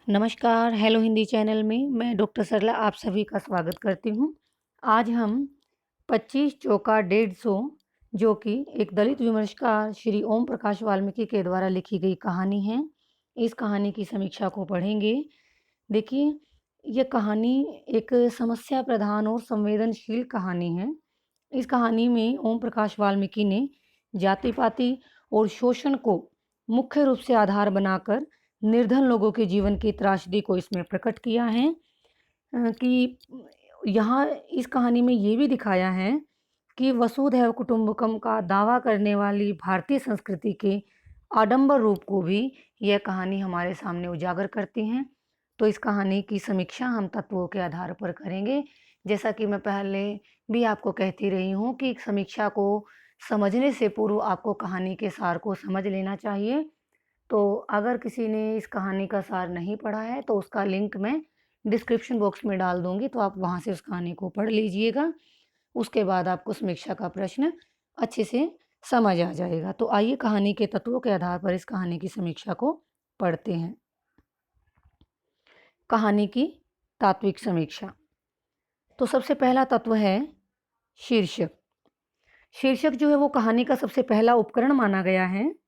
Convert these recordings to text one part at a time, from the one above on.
नमस्कार, hello Hindi channel में मैं डॉक्टर सरला आप सभी का स्वागत करती हूँ। आज हम 25 चौका 150 जो कि एक दलित विमर्शकार श्री ओम प्रकाश वाल्मीकि के द्वारा लिखी गई कहानी है, इस कहानी की समीक्षा को पढ़ेंगे। देखिए, ये कहानी एक समस्या प्रधान और संवेदनशील कहानी है। इस कहानी में ओम प्रकाश वाल्मीकि ने जाति-पाति और शोषण को मुख्य रूप से आधार बनाकर निर्धन लोगों के जीवन की त्रासदी को इसमें प्रकट किया है। कि यहाँ इस कहानी में ये भी दिखाया है कि वसुधैव कुटुंबकम का दावा करने वाली भारतीय संस्कृति के आडंबर रूप को भी यह कहानी हमारे सामने उजागर करती हैं। तो इस कहानी की समीक्षा हम तत्वों के आधार पर करेंगे। जैसा कि मैं पहले भी आपको कहती रही हूँ कि समीक्षा को समझने से पूर्व आपको कहानी के सार को समझ लेना चाहिए। तो अगर किसी ने इस कहानी का सार नहीं पढ़ा है तो उसका लिंक मैं डिस्क्रिप्शन बॉक्स में डाल दूँगी, तो आप वहाँ से उस कहानी को पढ़ लीजिएगा। उसके बाद आपको समीक्षा का प्रश्न अच्छे से समझ आ जाएगा। तो आइए कहानी के तत्वों के आधार पर इस कहानी की समीक्षा को पढ़ते हैं। कहानी की तात्विक समीक्षा। तो सबसे पहला तत्व है शीर्षक। शीर्षक जो है वो कहानी का सबसे पहला उपकरण माना गया है।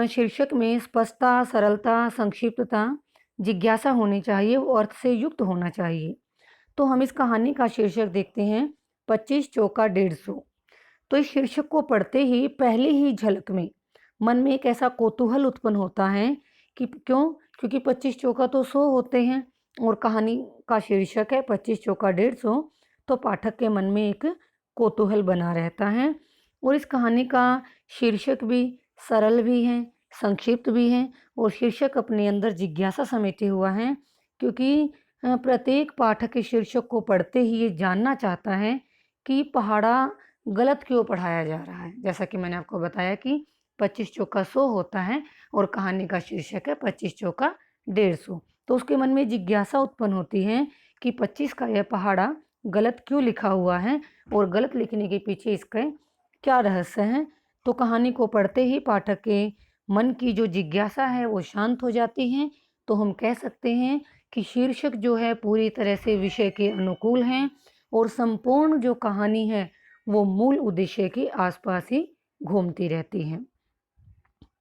शीर्षक में स्पष्टता, सरलता, संक्षिप्तता, जिज्ञासा होनी चाहिए, वो अर्थ से युक्त होना चाहिए। तो हम इस कहानी का शीर्षक देखते हैं 25 चौका 150। तो इस शीर्षक को पढ़ते ही पहली ही झलक में मन में एक ऐसा कौतूहल उत्पन्न होता है कि क्यों? क्योंकि 25 चौका तो 100 होते हैं और कहानी का शीर्षक है 25 चौका 150। तो पाठक के मन में एक कौतूहल बना रहता है और इस कहानी का शीर्षक भी सरल भी है, संक्षिप्त भी है और शीर्षक अपने अंदर जिज्ञासा समेटे हुआ है, क्योंकि प्रत्येक पाठक इस शीर्षक को पढ़ते ही ये जानना चाहता है कि पहाड़ा गलत क्यों पढ़ाया जा रहा है। जैसा कि मैंने आपको बताया कि 25 चौका 100 होता है और कहानी का शीर्षक है 25 चौका 150। तो उसके मन में जिज्ञासा उत्पन्न होती है कि 25 का यह पहाड़ा गलत क्यों लिखा हुआ है और गलत लिखने के पीछे इसके क्या रहस्य है। तो कहानी को पढ़ते ही पाठक के मन की जो जिज्ञासा है वो शांत हो जाती है। तो हम कह सकते हैं कि शीर्षक जो है पूरी तरह से विषय के अनुकूल हैं और संपूर्ण जो कहानी है वो मूल उद्देश्य के आसपास ही घूमती रहती है।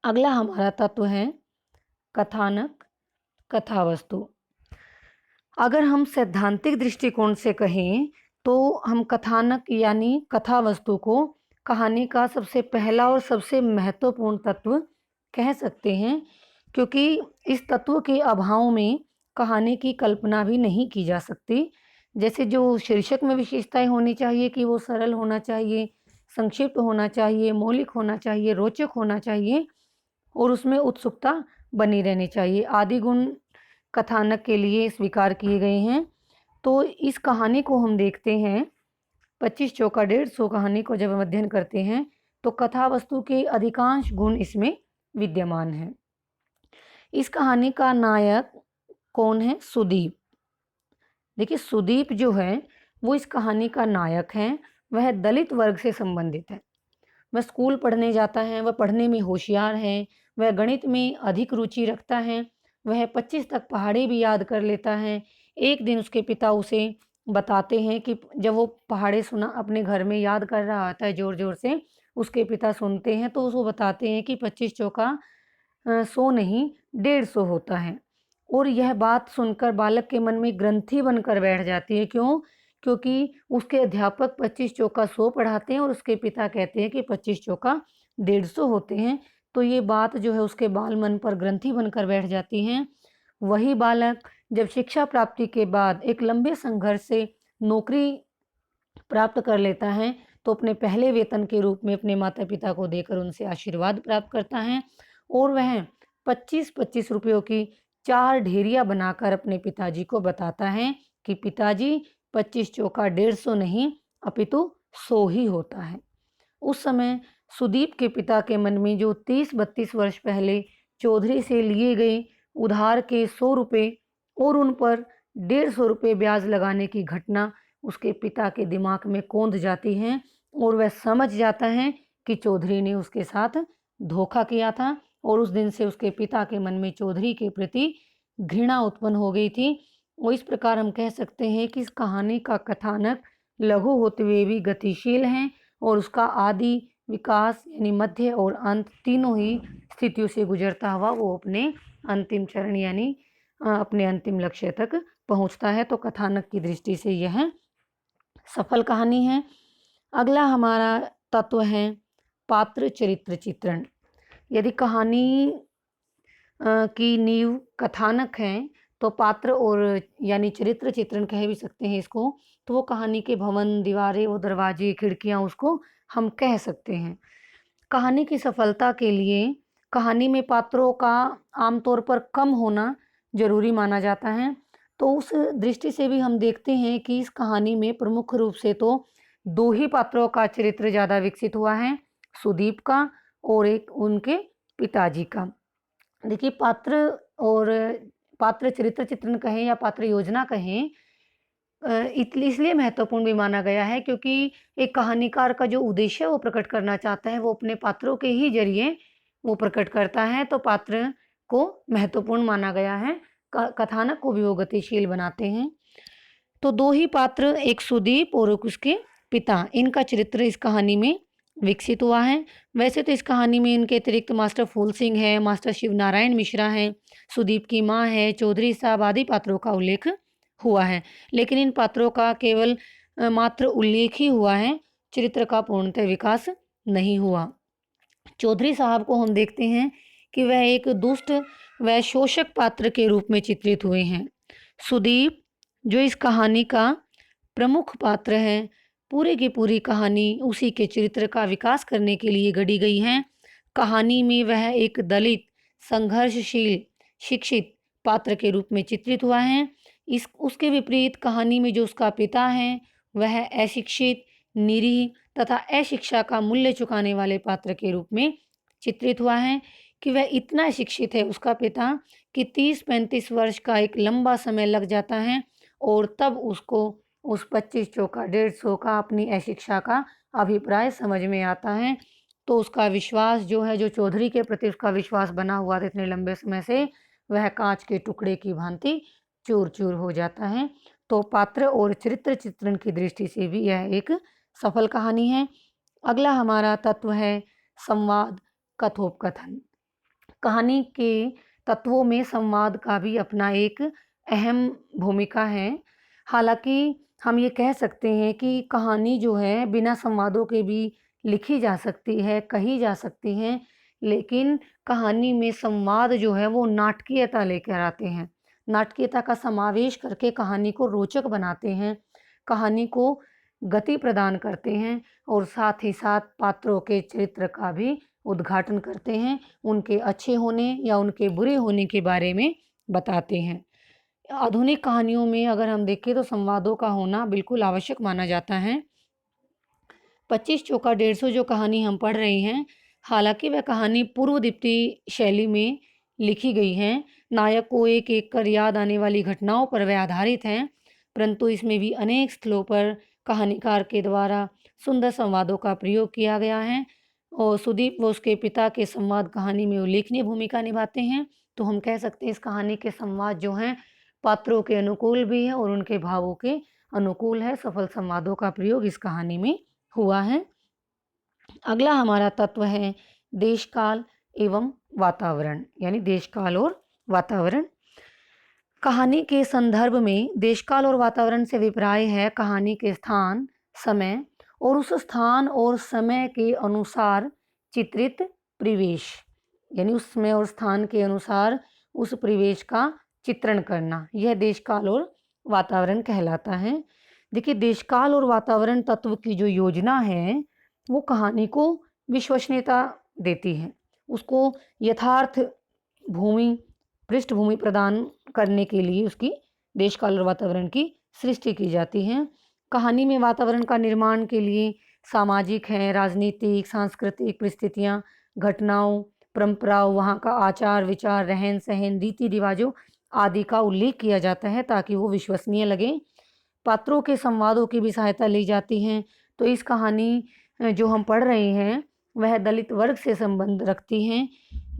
अगला हमारा तत्व है कथानक, कथावस्तु। अगर हम सैद्धांतिक दृष्टिकोण से कहें तो हम कथानक यानी कथा वस्तु को कहानी का सबसे पहला और सबसे महत्वपूर्ण तत्व कह सकते हैं, क्योंकि इस तत्व के अभाव में कहानी की कल्पना भी नहीं की जा सकती। जैसे जो शीर्षक में विशेषताएं होनी चाहिए कि वो सरल होना चाहिए, संक्षिप्त होना चाहिए, मौलिक होना चाहिए, रोचक होना चाहिए और उसमें उत्सुकता बनी रहनी चाहिए। आदि गुण कथानक के लिए स्वीकार किए गए हैं। तो इस कहानी को हम देखते हैं 25 चौका 150 कहानी को जब हम अध्ययन करते हैं तो कथा वस्तु के अधिकांश गुण इसमें विद्यमान हैं। इस कहानी का नायक कौन है? सुदीप। देखिए, सुदीप जो है वो इस कहानी का नायक है। वह दलित वर्ग से संबंधित है। वह स्कूल पढ़ने जाता है, वह पढ़ने में होशियार है, वह गणित में अधिक रुचि रखता है, वह 25 तक पहाड़े भी याद कर लेता है। एक दिन उसके पिता उसे बताते हैं कि जब वो पहाड़े सुना अपने घर में याद कर रहा होता है ज़ोर-ज़ोर से, उसके पिता सुनते हैं तो उसको बताते हैं कि 25 चौका 100 नहीं 150 होता है। और यह बात सुनकर बालक के मन में ग्रंथि बनकर बैठ जाती है। क्यों? क्योंकि उसके अध्यापक 25 चौका 100 पढ़ाते हैं और उसके पिता कहते हैं कि 25 चौका 150 होते हैं। तो ये बात जो है उसके बाल मन पर ग्रंथि बनकर बैठ जाती हैं। वही बालक जब शिक्षा प्राप्ति के बाद एक लंबे संघर्ष से नौकरी प्राप्त कर लेता है, तो अपने पहले वेतन के रूप में अपने माता-पिता को देकर उनसे आशीर्वाद प्राप्त करता है और वह 25-25 रुपयों की 4 ढेरियाँ बनाकर अपने पिताजी को बताता है कि पिताजी 25 चौका 150 नहीं अपितु 100 ही होता है। उस समय सुदीप के पिता के मन में जो 30-32 वर्ष पहले चौधरी से लिए गए उधार के 100 रुपए और उन पर 150 रुपए ब्याज लगाने की घटना उसके पिता के दिमाग में कौंध जाती है और वह समझ जाता है कि चौधरी ने उसके साथ धोखा किया था और उस दिन से उसके पिता के मन में चौधरी के प्रति घृणा उत्पन्न हो गई थी। और इस प्रकार हम कह सकते हैं कि इस कहानी का कथानक लघु होते हुए भी गतिशील है और उसका आदि, विकास यानी मध्य और अंत तीनों ही स्थितियों से गुजरता हुआ वो अपने अंतिम चरण यानी अपने अंतिम लक्ष्य तक पहुंचता है। तो कथानक की दृष्टि से यह सफल कहानी है। अगला हमारा तत्व है पात्र चरित्र चित्रण। यदि कहानी की नींव कथानक है तो पात्र और यानी चरित्र चित्रण कह भी सकते हैं इसको, तो वो कहानी के भवन, दीवारें और दरवाजे, खिड़कियां उसको हम कह सकते हैं। कहानी की सफलता के लिए कहानी में पात्रों का आमतौर पर कम होना जरूरी माना जाता है। तो उस दृष्टि से भी हम देखते हैं कि इस कहानी में प्रमुख रूप से तो दो ही पात्रों का चरित्र ज़्यादा विकसित हुआ है, सुदीप का और एक उनके पिताजी का। देखिए पात्र चरित्र चित्रण कहें या पात्र योजना कहें, इसलिए महत्वपूर्ण भी माना गया है क्योंकि एक कहानीकार का जो उद्देश्य वो प्रकट करना चाहता है वो अपने पात्रों के ही जरिए वो प्रकट करता है। तो पात्र को महत्वपूर्ण माना गया है, कथानक को भी वो गतिशील बनाते हैं। तो दो ही पात्र, एक सुदीप और एक उसके पिता, इनका चरित्र इस कहानी में विकसित हुआ है। वैसे तो इस कहानी में इनके अतिरिक्त मास्टर फूल सिंह है, मास्टर शिव नारायण मिश्रा है, सुदीप की माँ है, चौधरी साहब आदि पात्रों का उल्लेख हुआ है, लेकिन इन पात्रों का केवल मात्र उल्लेख ही हुआ है, चरित्र का पूर्णतः विकास नहीं हुआ। चौधरी साहब को हम देखते हैं कि वह एक दुष्ट व शोषक पात्र के रूप में चित्रित हुए हैं। सुदीप जो इस कहानी का प्रमुख पात्र है, पूरी की पूरी कहानी उसी के चरित्र का विकास करने के लिए गढ़ी गई है। कहानी में वह एक दलित, संघर्षशील, शिक्षित पात्र के रूप में चित्रित हुआ है। उसके विपरीत कहानी में जो उसका पिता है वह अशिक्षित, निरीह तथा अशिक्षा का मूल्य चुकाने वाले पात्र के रूप में चित्रित हुआ है कि वह इतना शिक्षित है उसका पिता कि 30-35 वर्ष का एक लंबा समय लग जाता है और तब उसको उस 25 चौका 150 का अपनी अशिक्षा का अभिप्राय समझ में आता है। तो उसका विश्वास जो है, जो चौधरी के प्रति उसका विश्वास बना हुआ था इतने लंबे समय से, वह कांच के टुकड़े की भांति चूर चूर हो जाता है। तो पात्र और चरित्र चित्रण की दृष्टि से भी यह एक सफल कहानी है। अगला हमारा तत्व है संवाद कथोपकथन। कहानी के तत्वों में संवाद का भी अपना एक अहम भूमिका है। हालांकि हम ये कह सकते हैं कि कहानी जो है बिना संवादों के भी लिखी जा सकती है, कही जा सकती है, लेकिन कहानी में संवाद जो है वो नाटकीयता लेकर आते हैं, नाटकीयता का समावेश करके कहानी को रोचक बनाते हैं, कहानी को गति प्रदान करते हैं और साथ ही साथ पात्रों के चरित्र का भी उद्घाटन करते हैं, उनके अच्छे होने या उनके बुरे होने के बारे में बताते हैं। आधुनिक कहानियों में अगर हम देखें तो संवादों का होना बिल्कुल आवश्यक माना जाता है। 25 चौका 150 जो कहानी हम पढ़ रहे हैं, हालांकि वह कहानी पूर्वदिप्ती शैली में लिखी गई है, नायक को एक एक कर याद आने वाली घटनाओं पर वह आधारित है, परंतु इसमें भी अनेक स्थलों पर कहानीकार के द्वारा सुंदर संवादों का प्रयोग किया गया है और सुदीप व उसके पिता के संवाद कहानी में उल्लेखनीय भूमिका निभाते हैं। तो हम कह सकते हैं इस कहानी के संवाद जो हैं पात्रों के अनुकूल भी है और उनके भावों के अनुकूल है। सफल संवादों का प्रयोग इस कहानी में हुआ है। अगला हमारा तत्व है देश-काल एवं वातावरण, यानी देश-काल और वातावरण। कहानी के संदर्भ में देश-काल और वातावरण से अभिप्राय है कहानी के स्थान, समय और उस स्थान और समय के अनुसार चित्रित परिवेश, यानी उस समय और स्थान के अनुसार उस परिवेश का चित्रण करना, यह देश-काल और वातावरण कहलाता है। देखिए, देश-काल और वातावरण तत्व की जो योजना है, वो कहानी को विश्वसनीयता देती है। उसको यथार्थ पृष्ठभूमि प्रदान करने के लिए उसकी देश-काल और वातावरण की सृष्टि की जाती है। कहानी में वातावरण का निर्माण के लिए सामाजिक है, राजनीतिक, सांस्कृतिक परिस्थितियाँ, घटनाओं, परंपराओं, वहाँ का आचार-विचार, रहन-सहन, रीति-रिवाज़ों आदि का उल्लेख किया जाता है ताकि वो विश्वसनीय लगे। पात्रों के संवादों की भी सहायता ली जाती है। तो इस कहानी जो हम पढ़ रहे हैं वह दलित वर्ग से संबंध रखती हैं,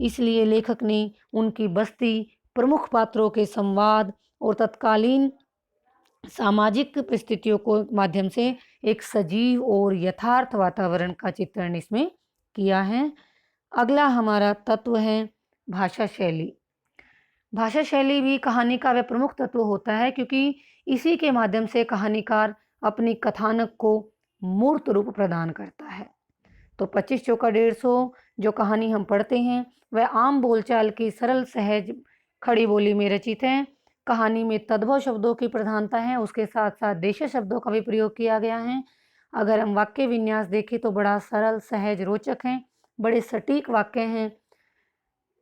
इसलिए लेखक ने उनकी बस्ती, प्रमुख पात्रों के संवाद और तत्कालीन सामाजिक परिस्थितियों को माध्यम से एक सजीव और यथार्थ वातावरण का चित्रण इसमें किया है। अगला हमारा तत्व है भाषा शैली। भाषा शैली भी कहानी का वह प्रमुख तत्व होता है, क्योंकि इसी के माध्यम से कहानीकार अपनी कथानक को मूर्त रूप प्रदान करता है। तो 25 चौका 150 जो कहानी हम पढ़ते हैं वह आम बोलचाल की सरल सहज खड़ी बोली में रचित है। कहानी में तद्भव शब्दों की प्रधानता है, उसके साथ साथ देशी शब्दों का भी प्रयोग किया गया है। अगर हम वाक्य विन्यास देखें तो बड़ा सरल सहज रोचक है, बड़े सटीक वाक्य हैं।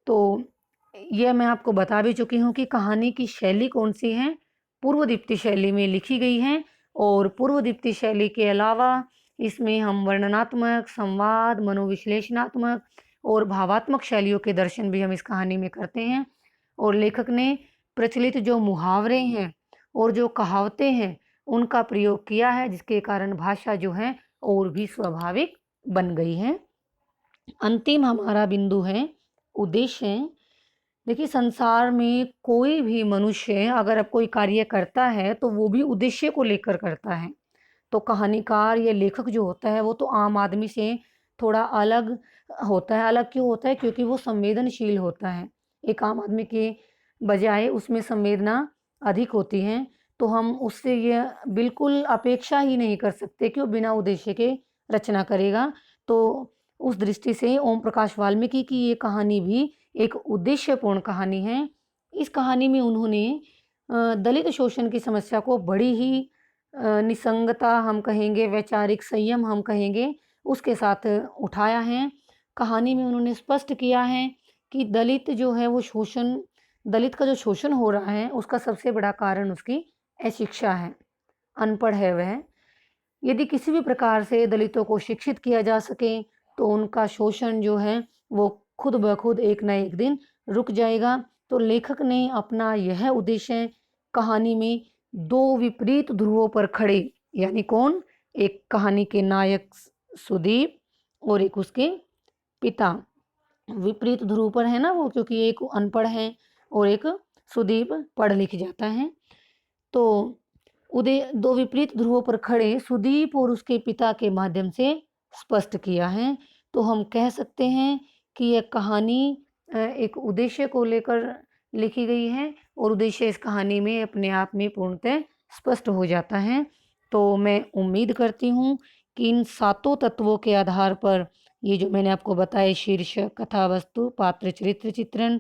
तो यह मैं आपको बता भी चुकी हूँ कि कहानी की शैली कौन सी है, पूर्वदीप्ति शैली में लिखी गई है। और पूर्वदीप्ति शैली के अलावा इसमें हम वर्णनात्मक, संवाद, मनोविश्लेषणात्मक और भावात्मक शैलियों के दर्शन भी हम इस कहानी में करते हैं। और लेखक ने प्रचलित जो मुहावरे हैं और जो कहावतें हैं उनका प्रयोग किया है, जिसके कारण भाषा जो है और भी स्वाभाविक बन गई है। अंतिम हमारा बिंदु है उद्देश्य। देखिए, संसार में कोई भी मनुष्य अगर अब कोई कार्य करता है तो वो भी उद्देश्य को लेकर करता है। तो कहानीकार या लेखक जो होता है वो तो आम आदमी से थोड़ा अलग होता है। अलग क्यों होता है? क्योंकि वो संवेदनशील होता है। एक आम आदमी के बजाय उसमें संवेदना अधिक होती है। तो हम उससे ये बिल्कुल अपेक्षा ही नहीं कर सकते कि वो बिना उद्देश्य के रचना करेगा। तो उस दृष्टि से ओम प्रकाश वाल्मीकि की ये कहानी भी एक उद्देश्यपूर्ण कहानी है। इस कहानी में उन्होंने दलित शोषण की समस्या को बड़ी ही निसंगता हम कहेंगे, वैचारिक संयम हम कहेंगे, उसके साथ उठाया है। कहानी में उन्होंने स्पष्ट किया है कि दलित का जो शोषण हो रहा है उसका सबसे बड़ा कारण उसकी अशिक्षा है, अनपढ़ है वह। यदि किसी भी प्रकार से दलितों को शिक्षित किया जा सके तो उनका शोषण जो है वो खुद ब खुद एक न एक दिन रुक जाएगा। तो लेखक ने अपना यह उद्देश्य कहानी में दो विपरीत ध्रुवों पर खड़े, यानी कौन? एक कहानी के नायक सुदीप और एक उसके पिता। विपरीत ध्रुव पर है ना वो, क्योंकि एक अनपढ़ है और एक सुदीप पढ़ लिख जाता है। तो उदय दो विपरीत ध्रुवों पर खड़े सुदीप और उसके पिता के माध्यम से स्पष्ट किया है। तो हम कह सकते हैं कि यह कहानी एक उद्देश्य को लेकर लिखी गई है और उद्देश्य इस कहानी में अपने आप में पूर्णतः स्पष्ट हो जाता है। तो मैं उम्मीद करती हूँ कि इन सातों तत्वों के आधार पर ये जो मैंने आपको बताया, शीर्षक, कथा वस्तु, पात्र चरित्र चित्रण,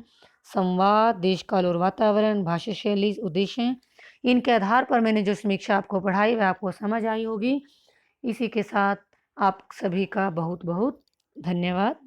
संवाद, देश काल और वातावरण, भाषा शैली, उद्देश्य, इनके आधार पर मैंने जो समीक्षा आपको पढ़ाई वह आपको समझ आई होगी। इसी के साथ आप सभी का बहुत बहुत धन्यवाद।